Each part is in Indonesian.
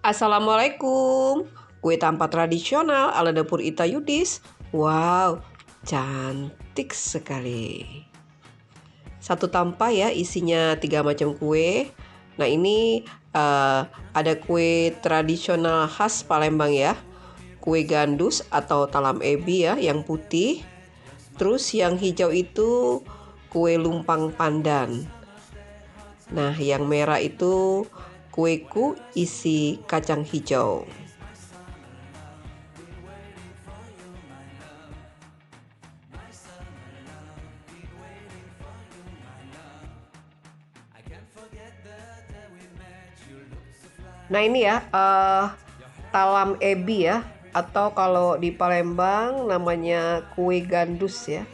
Assalamualaikum. Kue tampa tradisional ala dapur Ita Yudis. Wow, cantik sekali. Satu tampa ya, isinya 3 macam kue. Nah ini ada kue tradisional khas Palembang ya. Kue gandus atau talam ebi ya, yang putih. Terus yang hijau itu kue lumpang pandan. Nah yang merah itu kueku isi kacang hijau. Nah ini ya talam ebi ya, atau kalau di Palembang namanya kue gandus ya.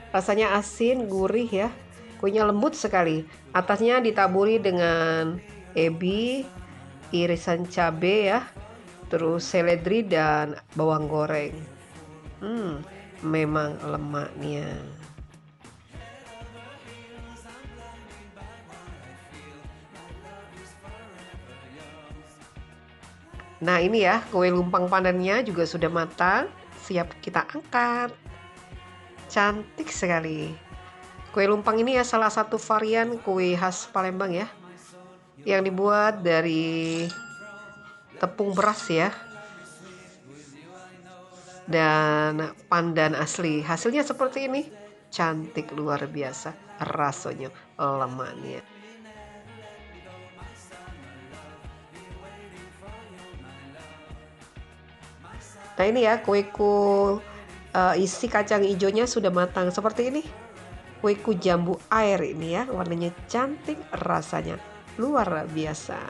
Rasanya asin, gurih ya. Kuenya lembut sekali. Atasnya ditaburi dengan ebi, irisan cabai ya, terus seledri dan bawang goreng. Memang lemaknya. Nah ini ya, kue lumpang pandannya juga sudah matang, siap kita angkat. Cantik sekali. Kue lumpang ini ya salah satu varian kue khas Palembang ya, yang dibuat dari tepung beras ya, dan pandan asli. Hasilnya seperti ini, cantik luar biasa, rasanya lemaknya. Nah ini ya kueku isi kacang hijaunya sudah matang seperti ini. Kueku jambu air ini ya, warnanya cantik, rasanya luar biasa.